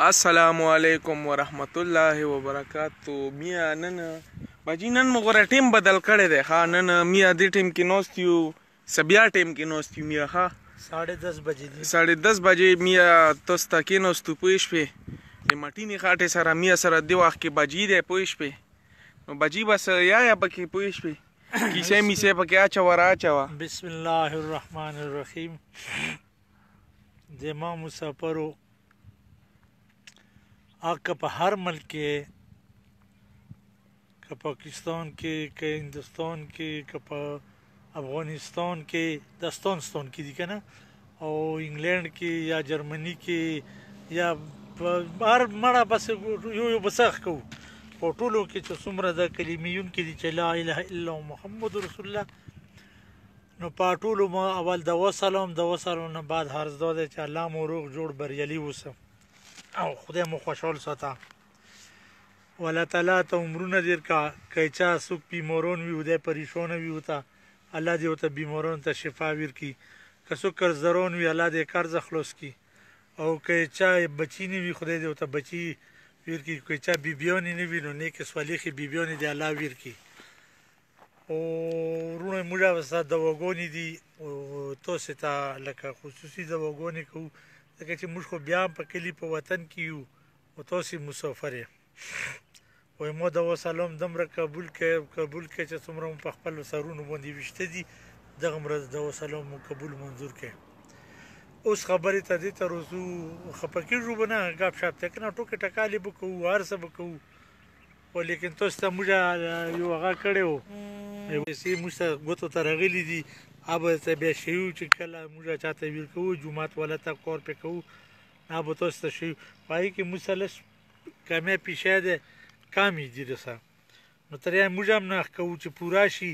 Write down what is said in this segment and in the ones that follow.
السلام علیکم ورحمت الله وبرکاتو. میا نن باجی نن مو غره ټیم بدل کړی دی. ها نن میا دې ټیم کې نوست یو، سبیا ټیم کې نوست یو. میا ها 10:30 بجې دي. 10:30 بجې میا تاسو ته کې نوستو پوه شوې. د مټینې خاټې سره میا سره د وخت کې بجې دی پوه شوې. نو بجې بس یا پکې پوه شوې کیسې میسې پکې اچوه را اچوه. بسم الله الرحمن الرحیم. د ما مسافرو آقا په هر ملک کې، که پاکستان کې، که هندوستان کې، که په افغانستان کې، داستان کې دي که نه، او انګلند کې یا جرمني کې یا په هر مړه بس یو بسخ کوو په ټولو کې چې څومره د کلمیون کې دي چې لا اله الا الله محمد رسول الله. نو په ټولو ما اول دوا سلام نه بعد عرض دا دی چې الله مو روغ جوړ بریالي اوسه او خدای مو خوشحال ساته. والله تعالی ته عمرونه ډېر کا که چا څوک بیماران وي خدای پریشانه وي ورته الله دې ورته بیمارانو ته شفا ورکړي. که څوک قرضداران وي الله دې قرض خلاص کړي. او که چا بچي نه وي خدای دې ورته بچي ورکړي. که چا بیبیانې نه وي نو نیکې صالحې بیبیانې دې الله ورکړي. او وروڼه موږ ستا دواګانې دي او تاسو ته لکه خصوصي دواګانې کوو ځکه چې موږ خو بیا په کلي په وطن کې یو او تاسو مسافر یې. وایي ما دوا سلام دومره قبول کړئ چې څومره مو په خپلو سرونو باندې ویشته دي دغومره دوا سلام مو قبول منظور کړئ. اوس خبرې ته دې ته روزو خفه کېږو به نه، ګپ شپ ته که نه ټوکې ټکالې به کوو هر څه به کوو. خو لیکن تاسو ته موږ یو هغه کړی و پیسې موږ ته ګوتو ته راغلي دي هغه ته بیا شیو چې کله موږ چا ته ویل کوو جومات والا ته کار پې کوو هغه به تاسو ته شیو په هغې کې موږ سره لږ کامیاب پیشه دی کامې دي رسه. نو تر یا موږ هم نه کوو چې پوره شي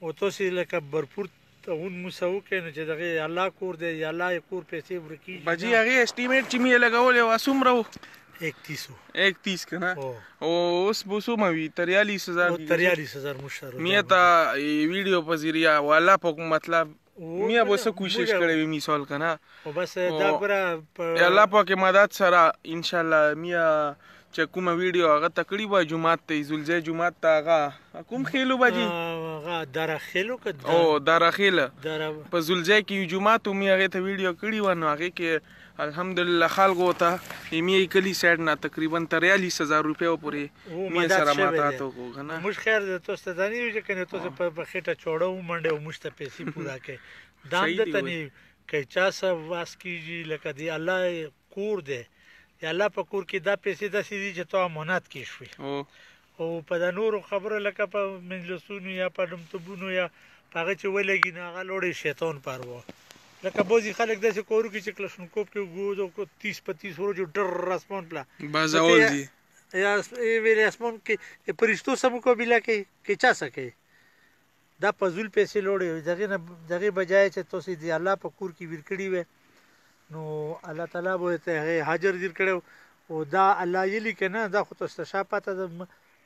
او تاسو لکه برپور اون موږ څه وکړئ نو چې دغې الله کور دی یا الله یې کور پیسې ورکېږي. بجې هغې اسټیمیټ چې مې یې لګولی وه څومره و؟ 31 که نه. او اوس به څومره وي؟ 43,000 مشتر میا ته ویډیو په ذریعه والا په مطلب میا به څه کوشش کړی وي مثال که نه. خو بس دا ګوره الله پاک مدد سره انشاءالله میا چې کومه ویډیو هغه ته کړې وه جومات ته زلزی جومات ته هغه کوم خیلو بجې هغه دراخیلو که او دراخیله په زلزی کې یو جومات و مې هغې ته ویډیو کړې وه نو هغې کې الحمدلله خلکو ته مې کلي سایډ نه تقریبا 43,000 روپیو پورې مې سره ماتات وکړو که نه. موږ خیر دی تاسو ته دا نه وي چې که نه تاسو په خېټه چوړه ومنډئ او موږ ته پیسې پوره کړئ. دا هم درته نه وي که چا څه واس کېږي لکه د الله کور دی د الله په کور کې دا پیسې داسې دي چې تو امانت کې شوې او په د نورو خبرو لکه په مجلسونو یا په ډمتوبونو یا په هغه چې ولګي نو هغه لوړې شیطان پروا لکه بعضې خلک داسې کارو کې چې کلشنکوف کې ګوز 30 ورځو ډر اسمان پله بازول دي یا ویلې اسمان کې پرشتو سره مقابله کوي که چا څه کوي دا فضول پیسې لوړې دغې بجای چې تاسو د الله په کور کې ویر کړي وی نو الله تعالی به ته حاضر دیر کړو او دا الله یې لیکه نه دا خو تاسو ته شا پته ده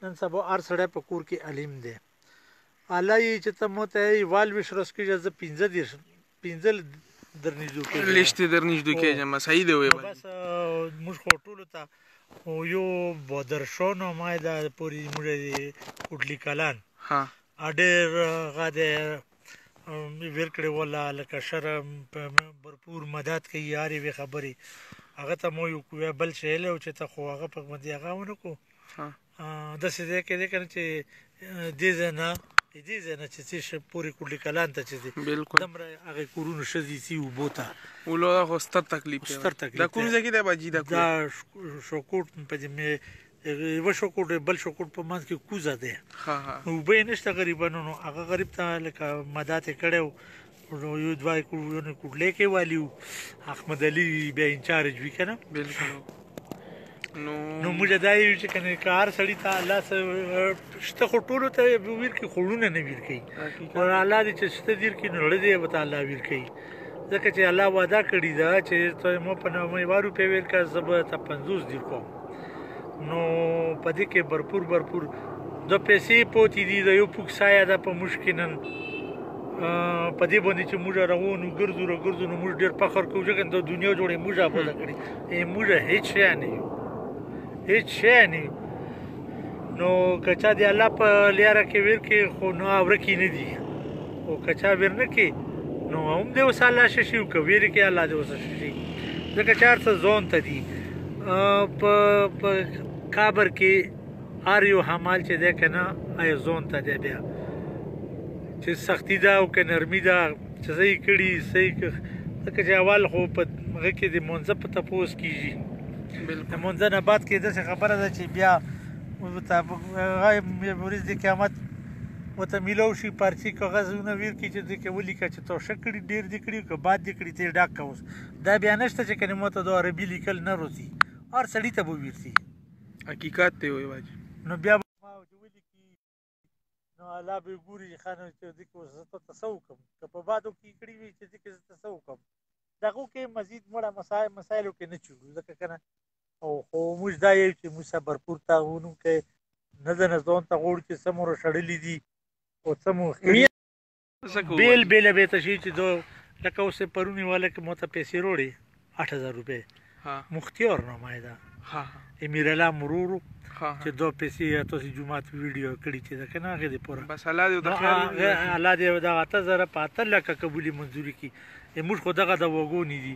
نن سبا هر سړی په کور کې علیم دی. الله یې چې ته مو ته والوي شروع کېږي زه 15 درنږدې کېږم لشتې درنږدې کېږم صحیح دی وایي بس موږ خو ټولو ته خو یو بادرشاه نومه یې ده پورې موږ د کوټلي کلان ډېر هغه دی ویل کړی والله لکه شرم برپور مدد کوي هر یوې خبرې هغه ته مو یو بل شی ویلی و چې ته خو هغه په باندې هغه ونه کړو داسې ځای کې دی که نه چې دې ځای نه چې څه پورې کوټلي کلان ته چې دی دومره هغې کورونو ښه دي چې اوبو ته ولو دا خو ستر تکلیف دی. دا کوم ځای کې دی بجي دا شوکوټ په دې یوه شوکوټ بل شوکوټ په منځ کې کوزه دی اوبه یې نشته غریبانو نو هغه غریب ته لکه مدد یې کړی و یو دوه کوټلۍ کې والي و احمد علي بیا انچارج وي که نه نو موږ دا یو چې که نه که هر سړي ته الله څه شته خو ټولو ته ویر کړي خوړونه نه ویر کوي خو الله دې چې شته دیر کړي نو زړه دې به ته الله ویر کوي ځکه چې الله وعده کړې ده چې ته ما په 90 روپۍ ویر کړه زه به ته 50 دیر کوم. نو په دې کې برپور د پیسې پوتې دي د یو پوک سایه ده په موږ کې نن په دې باندې چې موږ روان وو ګرځو نو موږ ډېر فخر کوو ځکه د دنیا جوړې موږ آباده کړې موږ هېڅ شی نه یو هېڅ شی نه یو نو که چا د الله په لیاره کې ویر کې خو نو ورکې نه دي او که چا ویر نه کې نو هم دې اوس الله شي او که ویر کې الله دې اوس شي ځکه چې هر څه ځون ته دي په کابر کې هر یو حمال چې دی که نه آیا ځون ته دی بیا چې سختي ده او که نرمي ده چې صحیح کړي صحیح ځکه چې اول خو په هغه کې د مونځه په تپوس کېږي د مونځه نه بعد کې داسې خبره ده چې بیا ورځ د قیامت ورته میلاو شي پارچې کاغذونه ویر کړي چې دې کې ولیکه چې توشه کړي ډېر دې کړي که باد دې کړي ته یې ډاک کوس دا بیا نشته چې کنې ماته د عربي لیکل نه روځي هر سړي ته به ویرسي حقیقت دی وایي باجي نو بیا به ما چې ولیکي نو الله به ګوري چې خانه چې دې کې اوس زه ته څه وکړم که په بادو کې کړي وي چې دې کې زه ته څه وکړم دغو کې مزید مړه مسایلو کې نه چورو ځکه که نه او خو موږ دا یو چې موږ صبرپور ته ونوکې نه د نه ځان ته غواړو چې څه مو راشړلي دي او څه مو بیل بیله به ته شي چې لکه اوس پرونی والا کې ماته پیسې روړې 8000 روپۍ مختیار نامه یې ده امیر الله مرورو چې دو پیسې تاسو جمعات ویډیو کړي چې ده که نه هغې دپاره بس الله دې الله دې دغه 8000 په 8 لکه قبولي منظوري کړي موږ خو دغه د وګونې دي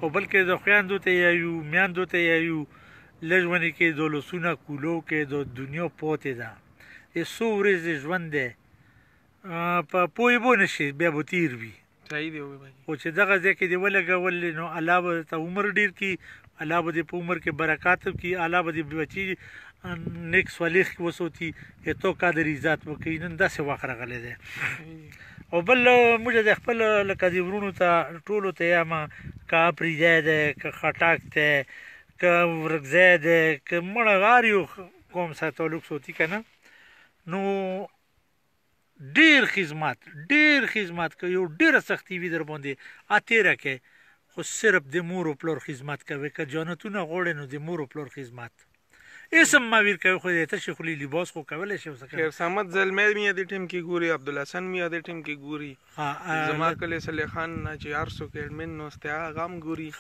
او بلکې د خویندو ته یایو میندو ته یایو لږ ونې کې د لاسونه کولو کې د دنیا پاتې ده څو ورځې ژوند دی په پوه به نه شي بیا به تیر وي صحیح دی وایي خو چې دغه ځای کې دې ولګول نو الله به ته عمر ډېر کړي الله به دې په عمر کې برکات وکړي الله به دې بچي نیک صالح وسوتي تو قادر ذات وکړي نن داسې وخت راغلی دی او بل موږ د خپل لکه د ورونو ته ټولو ته یم که اپریځی دی که خټک دی که ورکځی دی که مړه هر یو قوم سره تعلق ساتي که نه نو ډېر خدمت که یو ډېره سختي وي در باندې تېره کې خو صرف د مور و پلار خدمت کوي که جانتونه غواړې نو د مور و پلار خدمت اسم ما ویر کوي خو دې تشې خولي لباس خو کولی شي خیر صمد زلمی مې دې ټیم کې ګوري عبدالحسن مې دې ټیم کې ګوري زما کلی صلی خان چې هر څوک ایډمن نوسته هغه هم ګوري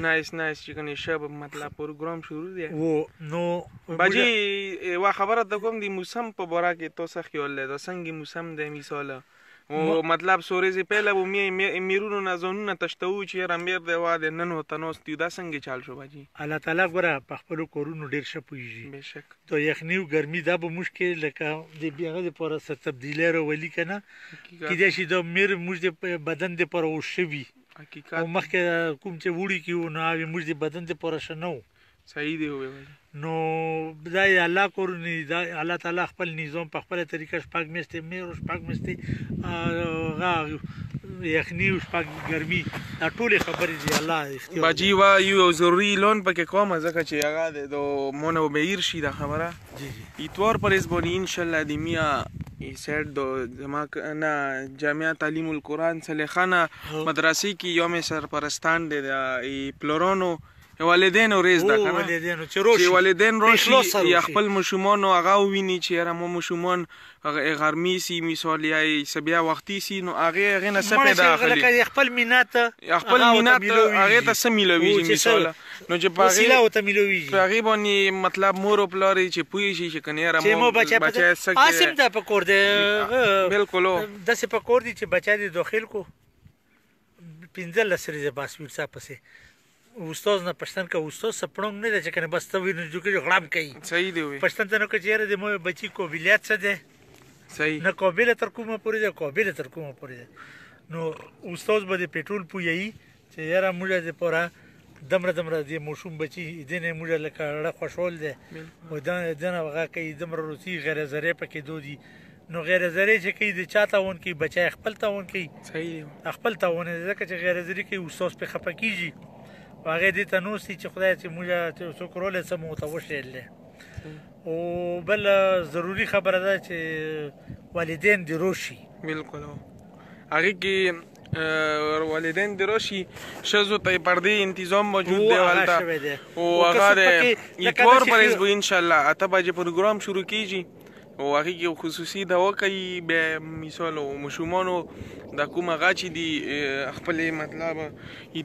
نایس چې کنه شب مطلب پروګرام شروع دی نو باجی وا خبره د کوم دی موسم په بورا کې تو څه خیال لري د څنګه موسم د مثال او مطلب سورې پهله و میرونو نه زونونه تشتو چې رمیر دی وا د نن وته نو ستې دا څنګه چال شو باجی الله تعالی ګوره په خپل کورونو ډیر شپويږي بهشک تو یخنی او ګرمي دا به مشکل لکه د بیاغه لپاره څه تبدیلی راولي کنه کې د شي د میر موږ د بدن لپاره وشوي حقیقت او مخکې کوم چې وړي کیو نو موږ د بدن لپاره شنو صحیح دی وایي نو دا الله کورنی دا الله تعالی خپل نظام په خپل طریقه شپږ میسته مې او شپږ میسته یخنی او شپږ ګرمي دا ټول خبرې دی الله اختیار باجی وا یو ضروری لون پکې کومه ځکه چې هغه د مونو بهیر شي دا خبره جی ایتوار پر اس بونی ان شاء الله د میا سیټ دو زما نه جامعه تعلیم القرآن سلیخانه مدرسې کې یوم سرپرستان د پلورونو والدین ورز دا کنه چې والدین راشي یا خپل مشومان او هغه ویني چې را مو مشومان غرمې سي مثال یا سبیا وختي سي نو هغه نه څه پیدا اخلي خپل مینات هغه ته سم ملوي مثال نو چې وسیله او ته ملوي هغه باندې مطلب مور او پلاری چې پوي شي چې کنه را مو بچا اسیم دا پکور دی بالکل د څه پکور دي چې بچا دي داخل کو 15 لسرې بس ورسا پسې استاد نه پښتن کا استاد سپړم نه ده چې کنه بس ته ویني جو کې غړام کوي صحیح دی پښتن ته نو کې چیرې د مو بچی قابلیت څه ده صحیح نه قابل تر کومه پورې ده قابل تر کومه پورې ده نو استاد به د پټرول پوي چې یاره موږ د پورا دمره د موشوم بچی دنه موږ لکه ړه خوشول ده او دنه هغه کوي دمره روسي غیر زری پکې دودي نو غیر زری چې کوي د چاته ون کې بچای خپل تاون کوي صحیح خپل تاون ځکه چې غیر زری کوي استاد په خپکیږي هغه دې ته نو سي چې خدای چې موږ څو کولای سم متوشل او بل ضروری خبره ده چې والدین دی روشي بالکل هغه کې والدین دی روشي شزو ته پردي تنظیم موجود دی ولته او هغه د ایتوار پر ان شاء الله اته بجې پروګرام شروع کیږي او هغې کې خصوصي دوا کوي بیا مثال ماشومانو دا کوم هغه چې دي خپلې مطلب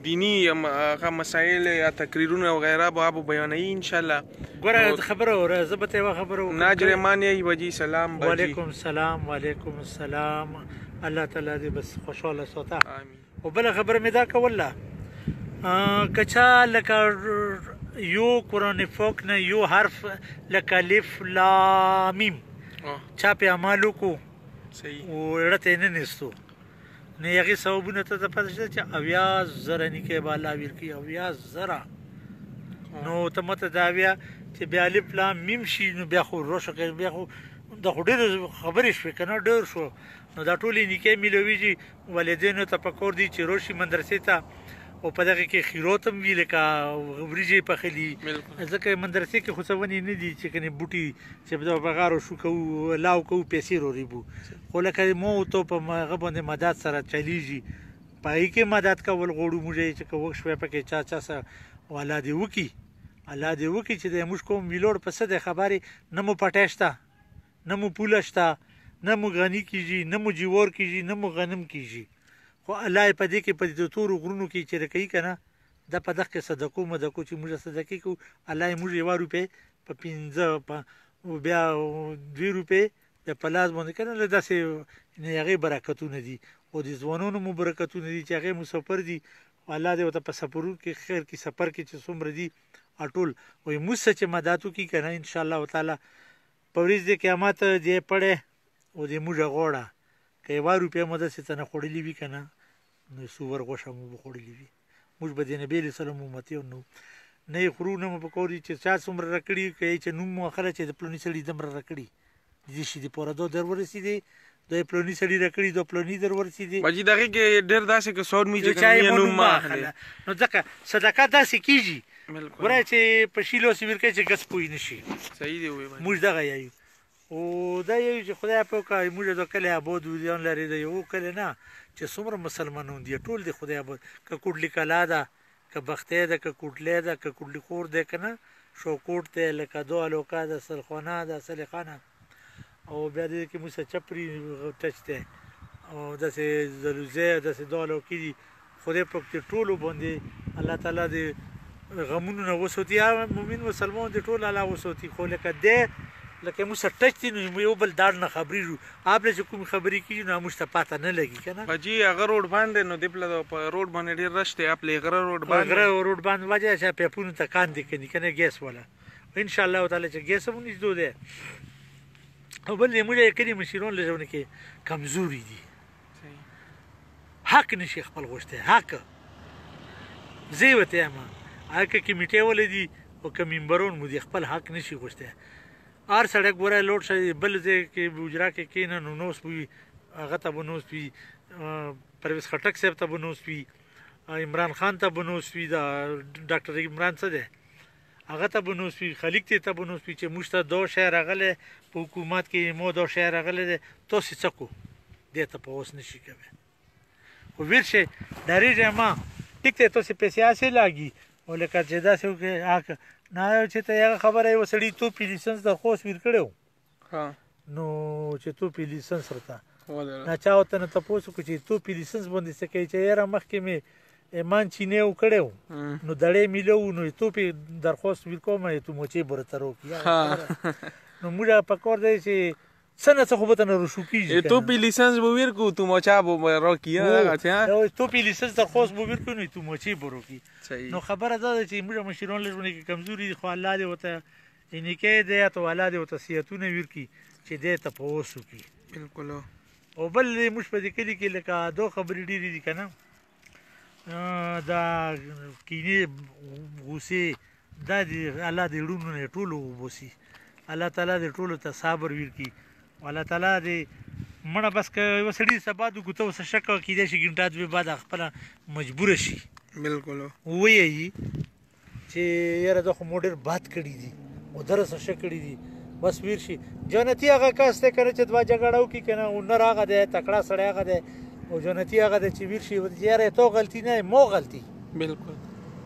دیني هغه مسایل یا تقریرونه وغیره به هغه بیانوي انشاءالله. ګوره خبره وره زه به ته یوه خبره وکړم. ناجرمان یې وجي سلام باجي. وعلیکم السلام وعلیکم السلام. الله تعالی دې بس خوشحاله ساته. آمین. او بله خبره مې دا کوله که چا لکه یو قرآن پاک نه یو حرف لکه الف لام میم چا پې عمل وکړو صحیح او زړه ته یې نه نیستو نو هغې ثوابونه ته ته پته شته چې 80,000 نیکۍ به الله ورکړي 80,000. نو ته ماته دا بیا چې بیا الف لام میم شي نو بیا خو روشه کوي بیا خو دا خو ډېرې خبرې شوې که نه ډېر شو نو دا ټولې نیکۍ میلویږي. والدینو ته پکار دي چې روشي مدرسې ته او په دغه کې خیرات هم وي لکه وریجې پخلي ځکه مدرسې کې خو څه ونې نه دي چې کنې بوټي چې د بغارو شو کوو لاو کوو پیسې روریبو خو لکه مو تو په هغه باندې مدد سره چلیږي په هغې کې مدد کول غواړو موږ چې که وخت شوی پکې چا سره او الله دې وکړي الله دې وکړي چې د موږ کوم ویلوړ په څه دی خبرې نه مو پټی شته نه مو پوله شته نه مو غني کېږي نه مو جوار کېږي نه مو غنم کېږي خو الله یې په دې کې په دې تورو غرونو کې چې کوي که نه دا په دغه کې صدقو مدقو چې موږ صدقې کوو الله یې موږ 1 روپۍ په 15 بیا 2 روپۍ بیا په لاس باندې که نه له داسې هغې برکتونه دي او د ځوانانو مو برکتونه دي چې هغې مسافر دي الله دې ورته په سفرونو کې خیر کې سفر کې چې څومره دي ټول وایي موږ څه چې مدد وکړي که نه انشاءالله تعالی په ورځ د قیامت دې پړی او د موږ غوړه که 1 روپۍ مو داسې څه نه خوړلي وي که نه نو سور غوښه مو به خوړلي وي موږ به د نبي علیه سلام امتیان نو نه یې خورو نه مو پکار دي چې چا څومره راکړي که یې چې نوم مو اخره چې د پلوني سړي دومره راکړي د دې شي دپاره دا در ورسېدی دا یې پلوني سړي راکړي دا پلوني در ورسېدی باجي دغې کې ډېر داسې کسان وي چې که نوم مه اخلي نو ځکه صدقه داسې کېږي ګوره چې په شي لاس یې ورکوي چې ګس پوه نه شي صحیح دی وایي موږ دغه یایو او دا یو چې خدای په وکړه موږ دا کلی آباد ولیان لري د یو کلی نه چې څومره مسلمانان دي ټول د خدای آباد که کوټلي کلا ده که بختۍ ده که کوټلی ده که کوټلي خور دی که نه شوکوټ دی لکه دو الوکا ده سلخانه ده سلیخانه او بیا دې کې موږ چپري ټچ دی او داسې زلوزی داسې دو الوکې دي خدای پاک دې ټولو باندې الله تعالی دې غمونو نه وسوتي یا مؤمن مسلمان دې ټول الله وسوتي خو لکه دی لکه موږ سره ټچ دی نو یو بل داړ نه خبرېږو آپ له چې کوم خبرې کېږي نو موږ ته پاته نه لګي که نه باجي هغه روډ باندې نو دې پله په روډ باندې ډېر رش دی آپ له غره روډ باندې غره روډ باندې وجه چې پیپونو ته کاندې کني که نه ګیس والا انشاءالله تعالی چې ګیس هم نږدې دی او بل یې موږ یې کلي مشران له ژوند کې کمزوري دي حق نشي خپل غوښتی حق زه یې ورته یم هلکه کمیټې ولدي او که ممبران مو دي خپل حق نشي غوښتی هر سړی ګوره لوډ شي بل ځای کې حجره کې کښېنه نو نوست وي هغه ته به نوست وي پرویز خټک صاحب ته به نوست وي عمران خان ته به نوست وي دا ډاکټر عمران څه دی هغه ته به نوست وي خلیق ته به نوست وي چې موږ ته دا شی راغلی په حکومت کې مو دا شی راغلی دی تاسې څه کو دې ته په اوس نشي کوی خو ویل شي ډارېږئ ما ټیک دی تاسې پیسې هسې لاګي او لکه چې داسې وکړې نه چې ته هغه خبره یو سړي توپي لیسنس درخواست ویر کړی و نو چې توپي لیسنس ورته نه چا ورته نه تپوس وکړو چې توپي لیسنس باندې څه کوي چې یاره مخکې مې ایمان چینی و کړی و نو دړی میله و نو توپي درخواست ویر کوم تو موچې به راته راکړي نو موږ پکار دی چې څه نه څه خو به ته نه رشو کېږي توپي لیسنس به ویر کړو تو موچا به راکړي توپي لیسنس درخواست به ویر کړو نو تو موچې به راکړي نو خبره دا ده چې موږ مشران له ژوند کې کمزوري دي خو الله دې ورته نیکۍ دی او الله دې ورته صحتونه ورکړي چې دې ته په اوس وکړي بلکل او بل موږ په دې کلي کې لکه دو خبرې ډېرې دي که نه دا کینې غوسې دا دې الله دې ړونو نه ټولو وبوسي الله تعالی دې ټولو ته صبر ورکړي الله تعالی دې مړه بس که یو سړي سبا د ګوته ورسه شک کېدای شي ګنټه دوې بعد خپله مجبوره شي بلکل ووایي چې یاره دا خو مو ډېر بد کړي دي او در څه ښه کړي دي بس ویر شي جنتي هغه کس دی که نه چې دوه جګړه وکړي که نه هنر هغه دی تکړه سړی هغه دی او جنتي هغه دی چې ویر شي یاره تو غلطي نه مو غلطي بلکل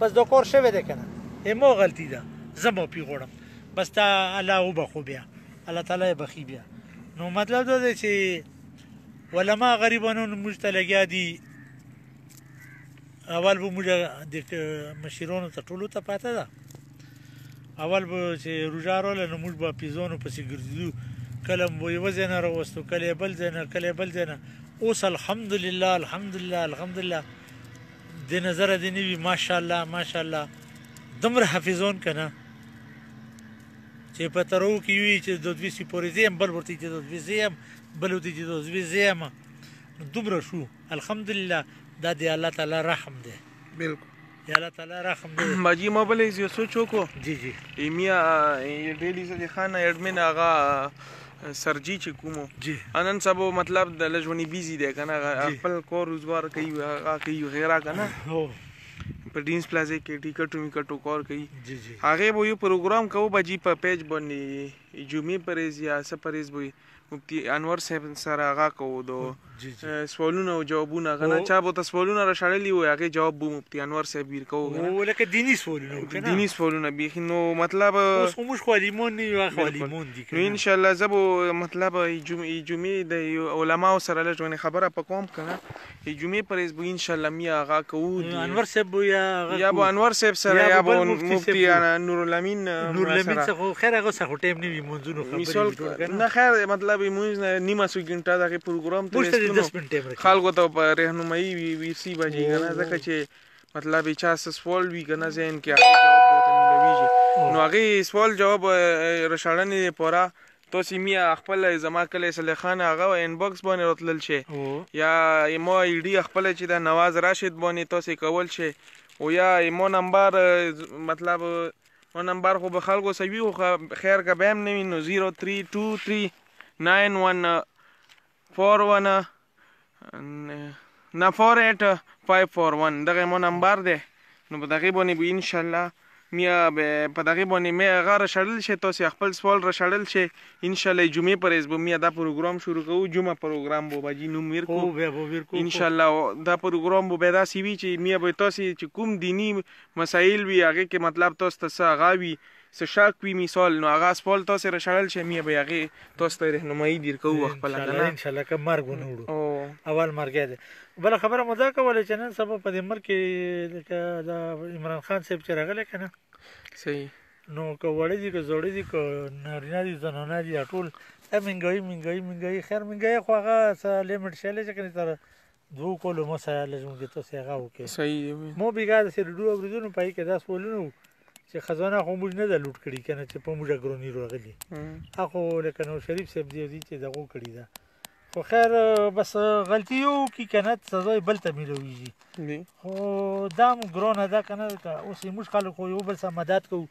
بس دا کار شوی دی که نه مو غلطي ده زه معافي غواړم بس تا الله وبخو بیا الله تعالی یې بخي بیا نو مطلب دا دی چې علما غریبانو موږ ته لګیا دي اول به موږ د مشیرانو ته ټولو ته پاته ده اول به چې روژه راغله نو موږ به پیزانو پسې ګرځېدو کله به یوه ځای نه راوستو کله یې بل ځای نه کله یې بل ځای نه اوس الحمدلله الحمدلله الحمدلله د نظره دې نه وي ماشاءالله ماشاءالله دومره حافظون که نه چې په ترو کې وي چې دوه سي پورې ځم بل ورته چې دوه ځم بل ورته چې دوه ځم نو دومره شو الحمدلله دا د الله تعالی رحم دی بالکل یا الله تعالی رحم دی باجی ما بل یو سوچ وکړو جی جی ایمیا ډیلی صدی خان ایڈمن آغا سرجی چې کومو جی انن سبو مطلب د لژونی بیزی دی کنه خپل کور روزګار کوي هغه کوي غیره کنه هو په ډینس پلازا کې ټیکټو میکټو کار کوي جی جی هغه به یو پروګرام کوو باجی په پیج باندې جمعې پرېز یا سپریز وي مفتی انور صاحب سره هغه کوو دو سوالونه او جوابونه غنه چا به سوالونه را شړلې وي هغه جواب به مفتی انور صاحب ور کوو او لکه دینی سوالونه کنه دینی سوالونه به نو مطلب اوس موږ خو لیمون نه خو لیمون دي نو ان شاء الله زبو مطلب جمعې د علماء سره لږ خبره پکوم کنه جمعې پرېز به ان شاء الله میا هغه کوو انور صاحب یا به انور صاحب سره یا به مفتی نور الامین څخه خیر هغه څخه ټیم نه وي منځونو خبرې نه خیر مطلب موږ نیمه سو غنټه دا پروګرام ته خلکو ته په رهنمایي وی سی باجی کنه ځکه چې مطلب چا سوال وی کنه ځین کې هغه جواب بوته ملويږي نو هغه سوال جواب رشاړنې پورا تو سیمیا خپل زما کله صلی خان هغه انباکس باندې راتلل شي یا ایمو ای ډی خپل چې د نواز راشد باندې تاسو کول شي او یا ایمو نمبر مطلب او نمبر خو به خلکو سوي خو خیر کا بهم نه نو 0323 9141 نه 48541 دغه مو نمبر دی نو په دغه باندې به ان شاء الله میا به په دغه باندې مې غاره شړل شي تاسو خپل سوال را شړل شي ان شاء الله جمعې پرېز به میا دا پروګرام شروع کوو جمعه پروګرام به باجی نو میر کو ان شاء الله دا پروګرام به دا سی وی چې میا به تاسو چې کوم دینی مسایل وی هغه کې مطلب تاسو ته غاوي څه شک وی مثال نو هغه سوال تاسو را شړل شي میا به هغه تاسو ته رهنمایي دیر کوو خپل ان شاء الله که مرګ ونوړو اول مرګ دی بل خبره مو دا کوله چې نن سبا په دې ملک کې د عمران خان صاحب چې راغلی کنه صحیح نو که وړې دي که زوړې دي که نارینه دي زنانه دي ټول منګایي خیر منګایي خو هغه څه لیمټ شلی چې کنه تر 2 کولو مو سره لږ موږ تاسو هغه وکړي صحیح مو بیګا د سره اوریدونو پای کې دا سوالونه چې خزانه خو موږ نه د لوټ کړي کنه چې په موږ ګرونی راغلي هغه لکه نو شریف صاحب دی چې دغه کړی دا خو خیر بس غلطیو کی کنه سزا بل ته ملويږي خو دام ګرونه دا کنه اوس موږ خلک یو بل سره مدد کوو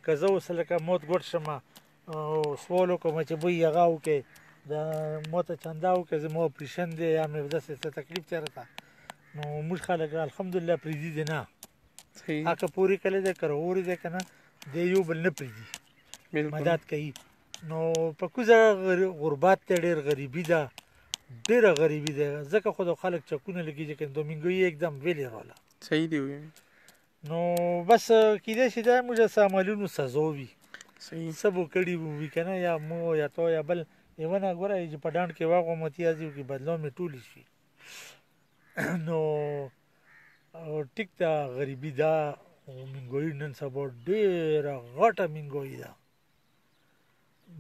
که زه اوس لکه موت ګډ شم او سوال کوم چې بوی هغه وکړي د موت چنده وکړي زما اپریشن دی یا مې داسې څه تکلیف چېرته نو موږ خلک الحمدلله پرېږدي دی نه هغه پوری کله ده کروري ده کنه د یو بل نه پریدي مدد کوي نو په کوزه غربت ته ډیر غریبي ده ډیره غریبي ده ځکه خو د خلک چکونه لګي چې دومینګوي एकदम ویلې رااله صحیح دی نو بس کیده شي دا موږ سامالونو سزاوي صحیح سبو کړي وي کنه یا مو یا تو یا بل یونه غره چې په ډانډ کې واغو متیازي کې بدلو می ټول شي نو ټیک دا غریبي دا منګوي نن سبا ډیره غټه منګوي دا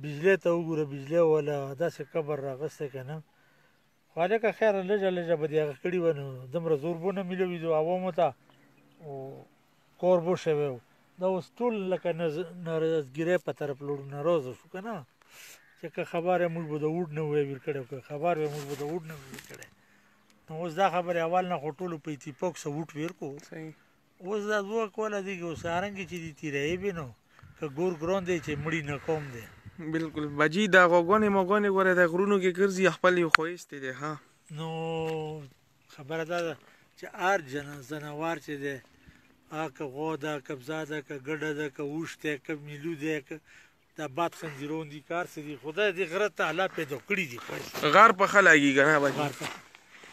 بجلی ته وګوره بجلی ولا داسې قبر راغسته کنه خو هلکه خیر لږه به دې هغه کړي وه نو دومره زور به نه میلوي دو عوامو ته کور به شوی و دا اوس ټول لکه ناراضګیرۍ په طرف لوړو ناراضه شو که نه چې که خبر یې موږ به د وډ نه وی ویر کړی که خبر یې موږ به د وډ نه ویر کړی نو اوس دا خبرې اول نه خو ټولو په اتفاق سه وټ ویر کو اوس دا دوه کوله دی که اوس هرنګې چې دي تیرهیې به نو که ګور ګران دی چې مړي نه کوم دی بالکل بجی دا غوګونې مګونې ګوره د غرونو کې ګرځي خپل یو خویستې دی ها نو خبره دا ده چې هر ځناور چې دی هغه که غوا ده که بزه ده که ګډه ده که اوښ دی که میلو دی که دا باد خنزیرون دي کار څه دي خدای دې غره ته الله پیدا کړي دي غار په ښه لګي که نه بجي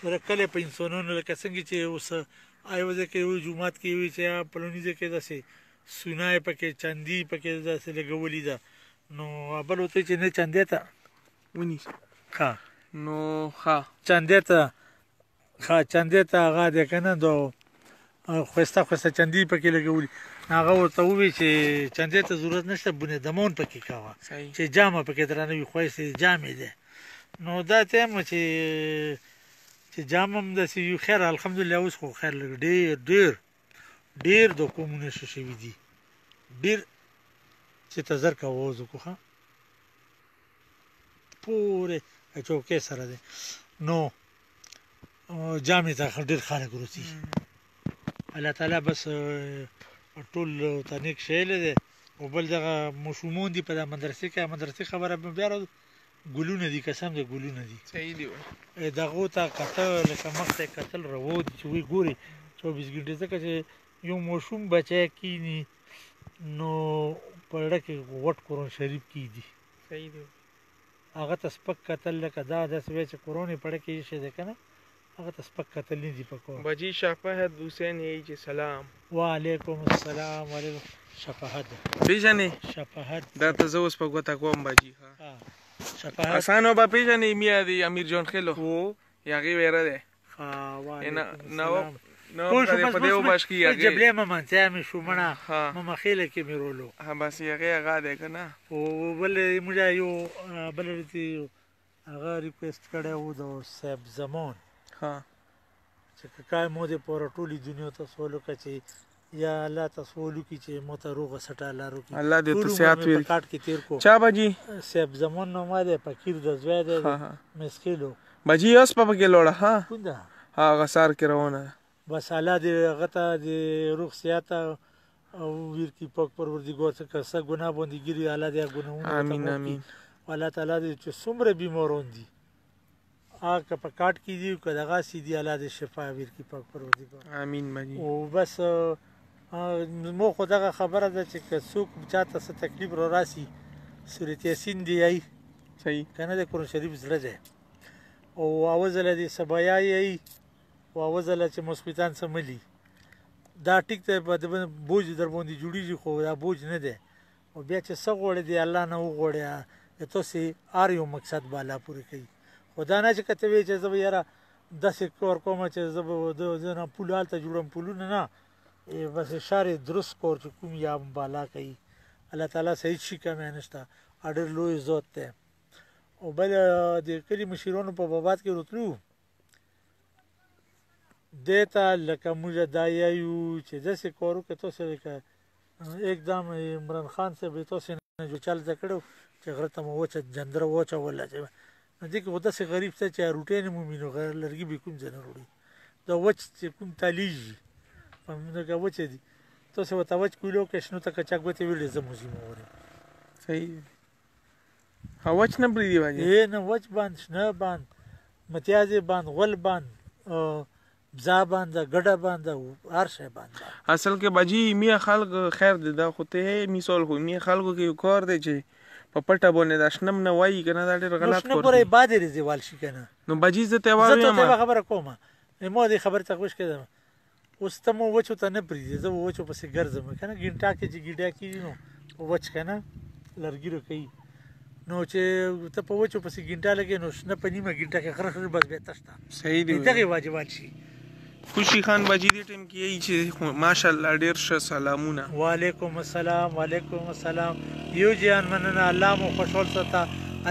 کله په انسانانو لکه څنګه چې اوس یو ځای کې یو جومات کې وي چې پلوني ځای کې داسې سونه یې پکې چندي پکې داسې لګولي ده نو بل ورته چې نه چندې ته ونیسه ښه نو ښه چندې ته هغه دی که نه د ښایسته ښایسته چندې پکې لګولي هغه ورته ووایي چې چندې ته ضرورت نشته بنیادمون پکې کوه صحیح چې جامه پکې درانه وي ښایستې جامې دی نو دا ټایم چې جام هم داسې وي خیر الحمدلله اوس خو خیر لږ ډېر د قومونه ښه شوي دي ډېر چې ته زر کوه اوس وکړو ښه پورې چوکۍ سره دی نو جامې ته ډېر خلک روځي الله تعالی بس ټول ته نیک شیلی دی او بل دغه ماشومان دي په دا مدرسې خبره به بیا ګلونه دي قسم دی ګلونه دي صحیح دی دغو ته کتل لکه مخ ته کتل روا دي چې وایي ګورې 24 ګنټې ځکه چې یو ماشوم بچی کیني نو په زړه کې غټ قرآن شریف کیږي صحیح دی هغه ته سپک کتل لکه دا داسې وایي چې قرآن یې پړه کې ایښی دی که نه هغه ته سپک کتل نه دي پکار بجی شفاهت حسین یې چې سلام وعلیکم السلام وعلیکم شفاهت پیژنې شفاهت دا ته زه اوس په ګوته کوم بجی شفاهت اسانو به پیژنې میا دی امیر جان خیلو هو یغې ویره ده وعلیکم نو السلام په دې په دې وبشکی یغې جبلې ممنځه مې شو مړه مما خېله کې مې رولو ها بس یغې هغه ده کنه او بل موږ یو بل دې هغه ریکوست کړی و د صاحب زمان ها چې کای مو دې پر ټولي دنیا ته سوالو کوي یا الله ته سوالو کوي چې مو ته روغ سټه لارو کی الله دې ته صحت وي کاټ کې تیر کو چا بجی صاحب زمان نو ما دې فقیر د زوی دې مسکیلو بجی اوس په کې لوړه ها کوندا ها غسار کې روانه بس الله دې غته دې روغ صحت او ویر کی پاک پروردگار څخه څه ګناه باندې ګری الله دې ګناهونه امين امين الله تعالی دې چې څومره بیمارون دي آکه په کاټ کې دی که دغه سي دی الله دې شفا ویر کی پاک پروردگار امين بجی او بس مو خو دغه خبره ده چې که څوک چاته څه تکلیف را راسي سورت یاسین دی ای صحیح کنه د قرآن شریف زړه دی او اوزله دې سبایا ای او اوزله چې مثبتان سملی دا ټیک ته په بوج در باندې جوړیږي خو دا بوج نه دی او بیا چې څه غوړې دی الله نه وغوړې تاسو هر یو مقصد بالا پوره کوي خدا نه چې کته وی چې زه یاره داسې کار کوم چې زه نه پول هلته جوړم پولونه نه بس اشاره درست کور چې کوم یا بالا کوي الله تعالی صحیح شي کمه نشته اډر لوی ذات ته او بل د کلی مشیرونو په بابات کې راتلو دیتا لکه موږ دایو چې داسې کارو کې تاسو وکړه एकदम عمران خان سے به تاسو نه جو چل ذکرو چې غره ته مو وچه جندره وچه ولا چې دې کې ودا سي غریب څه چې روټین مو مينو غیر لرګي به کوم ځنه وروړي دا وچ چې کوم تالیږي په موږ کې وچه دي تاسو وتا وچ کولو کې شنو ته کچا غوته ویلې زموږی مو وره صحیح هواچ نه بری دی باندې نه وچ باندې نه باندې متیازي باندې غول باندې بزا باندې ګډه باندې هر شی باندې اصل کې بجی میا خلق خیر دی دا خو ته مثال خو میا خلکو کې کار دی چې په پټه باندې د شنم نه وایي کنه دا ډېر غلط کار دی نو بعد یې زیوال شي کنه نو بجی زه ته وایم زه ته خبره کوم مو دې خبره ته خوش کړم اوس ته مو وچو ته نه پریږدي زه وچو پسې ګرځم کنه ګنټا کې چې ګډا کیږي نو وچ کنه لرګي کوي نو چې ته په وچو پسې ګنټا لګې نو نه په نیمه ګنټا کې خرخ بس به تشتا صحیح دی دغه واجبات شي خوشی خان بجی دې ټیم کې ای چې ماشاءالله ډیر ښه سلامونه وعلیکم السلام وعلیکم السلام یو جان مننه الله مو خوشحال ستا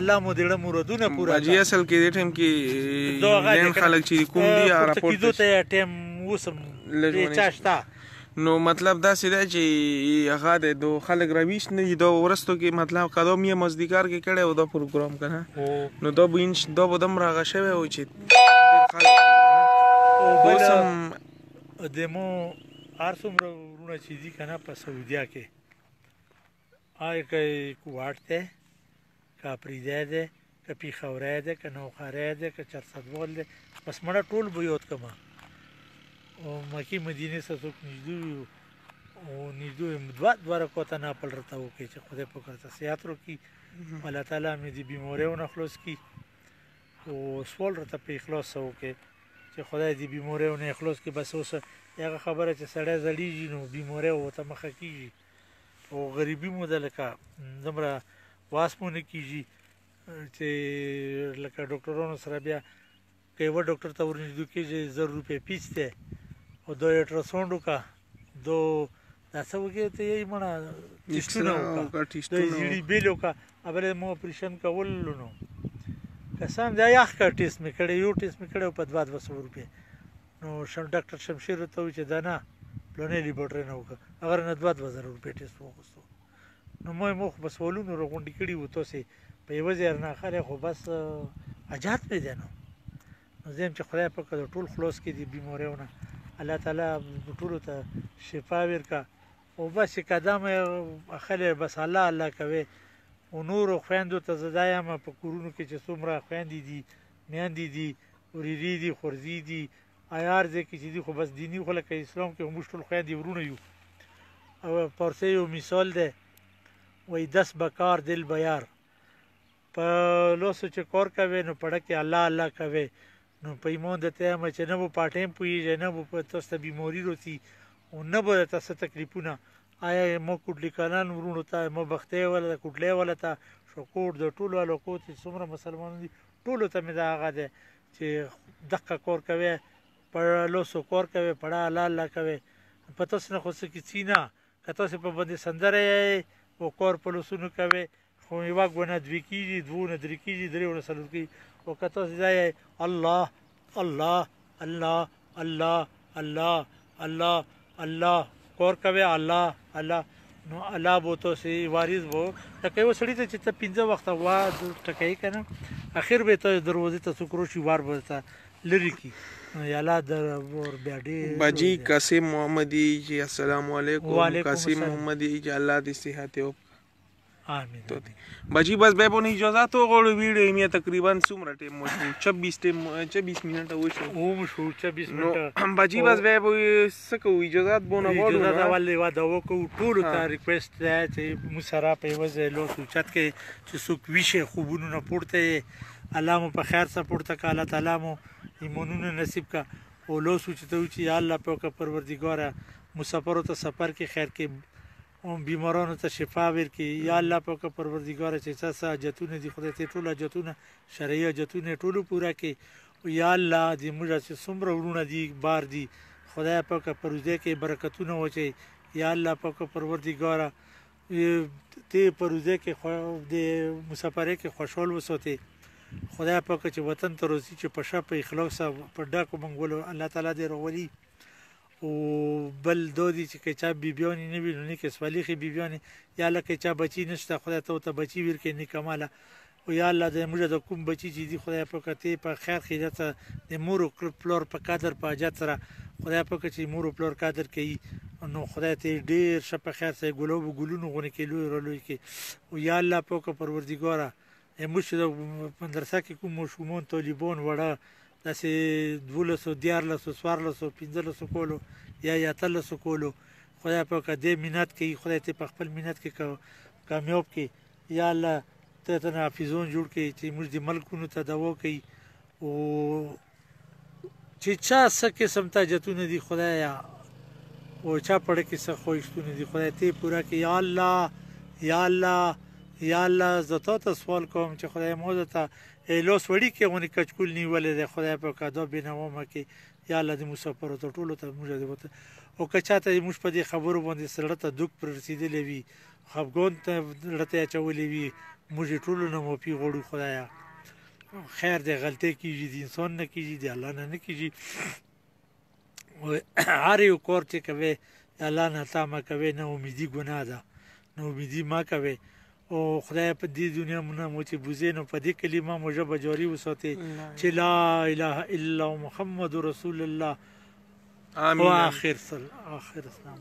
الله مو دې مرادونه پورا بجی اصل کې دې ټیم کې لین خلک چې کوم دی راپورټ کیدو ته ټیم وسم چاشتا نو مطلب دا سیده چې هغه د دو خلک رويش نه دي دو ورستو کې مطلب قدم یې مزدیکار کې کړه او دا پروګرام کنه نو دا بینش دا بدم راغه شوی او چې اوسم دمو ارسوم رونه چې دي کنه په سعودیا کې آی کوي کوړته کا پریده ده کپی خوره ده کنو خره ده ک چرصدوال ده بس مړه ټول بيوت کما او مکی مدینه سره نږدې او نږدې دوه کوته نه پل رته وکي چې خدای په کړه سیات کی الله تعالی مې دې بیماریونه خلاص کی او سوال رته په اخلاص وکي چې خدای دې بیماریونه اخلاص کی بس اوس هغه خبره چې سړی زړیږي نو بیماری وته مخه کیږي او غریبي مو دلکه زمره واسمونه کیږي چې لکه ډاکټرانو سره بیا که یوه ډاکټر ته ورنږدې کېږي 1000 روپۍ فیس دی او دا الټراساونډ وکړه دا دا څه وکړې ته یې مړه ټیسټونه وکړه د زیړي بیل وکړه بله مو اپریشن کولو نو قسم دا یخ کا ټیسټ مې کړی یو ټیسټ مې کړی په 200 روپۍ نو ډاکټر شمشیر ورته وویل چې دا نه پلانې لیبارټري نه وکړه هغه نه 2000 روپۍ ټیسټ وغوښتو نو مو خو به سوالونه راغونډې کړي وو تاسې په یوه ځای نه اخلئ خو بس حاجات مې دی نو زه یم چې خدای پاک د ټول خلاص کړي دي بیماریو نه الله تعالی ټولو ته شفا ورکړه او بس چې قدم اخلئ بس الله کوي او نورو خویندو ته زه دا یم په کورونو کې چې څومره خویندې دي میندې دي ورېرې دي خورزي دي هر ځای کې چې دي خو بس دیني خو لکه اسلام کې موږ ټول خویندې ورونه یو او پارسي یو مثال دی وایي دست به کار دل به یار په لاسو چې کار کوې نو پړه کې الله کوې نو په ایمان درته یم چې نه به په ټایم پوهېږئ نه به تاسو ته بیماري راځي او نه به درته څه تکلیفونه آیا ما کوټلي کلان ورونو ته ما بختۍ وله ته کوټلۍ وله ته شکور د ټولو علاقو چې څومره مسلمانان دي ټولو ته مې دا هغه دی چې دقه کار کوې په لاسو کار کوې پړه الله کوې په تاسو نه خو څه کیسي نه که تاسو په باندې سندره یې او کار په لاسونو کوې خو یوه ګونه دوې کېږي دوو نه درې کېږي درې نه څلور کېږي او که تاسو دا یې الله الله الله الله الله الله الله کار کوې الله نو الله به تاسې وارث به لکه یوه سړي ته چې ته 5 وخته وا ټکوي که نه اخر به ته دروازې ته څوک راشي وار به ته لرې کړي الله بیا ډېر باجی قاسم محمدي جی السلام علیکم قاسم محمدي جی الله دې صحت وکړي آمین باجی بس به په اجازه تو غوړو ویډیو می تقریبا څومره ټیم مو 26 منټه وشو شو 26 منټه باجی بس به سکو اجازه بونه غوړو اجازه ولې وا دا وکړو ټول ته ریکوست دی چې مو سره په وځه لو سوچت کې چې څوک ویشه خوبونو نه پورته الله مو په خیر سپورته کا الله تعالی مو ایمانونه نصیب کا او لو سوچته چې یا الله پاک پروردگار مسافر ته سفر کې خیر کې او بیمارانو ته شفا ورکړي یا الله پاک پروردگار چې څه حاجتونه دي خدای ته ټول حاجتونه شرعي حاجتونه ټول پوره کړي او یا الله دې موږ چې څومره ورونه دي بار دي خدای پاک پروزه کې برکتونه وچي یا الله پاک پروردگار ته پروزه کې د مسافرې کې خوشحال وساتي خدای پاک چې وطن ته روزي چې په شپ اخلاص په ډاکو منګولو الله تعالی دې راولي او بل دودي چې چا بیبيانی نه وي نو نه کې سواليخي بیبيانی یا الله کې چا بچی نشته خدای ته بچی ورکې نه کماله او یا الله دې موږ د کوم بچی چې دی خدای په کته په خیر خیرت د مور او پلور په قدر په حاجت سره خدای په چې مور او پلور قدر کوي نو خدای ته ډیر شپه خیر سره ګلونو غونې کې لوی رولوي کې او یا الله په پروردګار موږ د مدرسې کې کوم شومون طالبان وړه داسې 12 14 15 کولو یا 13 کولو خدای پاک دې مینت کوي خدای ته په خپل مینت کې کامیاب کړي یا الله ته حافظون جوړ کړي چې موږ د ملکونو ته دوا کوي او چې چا څه قسم ته حاجتونه دي خدایا او چا پړه کې څه خوښتونه دي خدای ته پوره کړي یا الله یا الله یا الله زه ته سوال کوم چې خدای مو ته لاس وړي کې غونې کچکول نیولې ده خدای په کاده بنوم کې یا الله دې مسافر ته ټولو ته موږ دې وته او کچاته موږ په دې خبرو باندې سره ته دوک پر رسیدلې وي خفګون ته لته چولې وي موږ ټولو نه مو پی غوړو خدایا خیر دې غلطي کیږي د انسان نه کیږي د الله نه کیږي هر یو کور چې کوي الله نه تا ما کوي نه امیدي ګناه ده نه امیدي ما کوي او خدای په دې دنیا مونږ مو چې بوزینو په دې کلمه مو جب جاری وساتي چې لا اله الا محمد رسول الله امين. واخر السلام.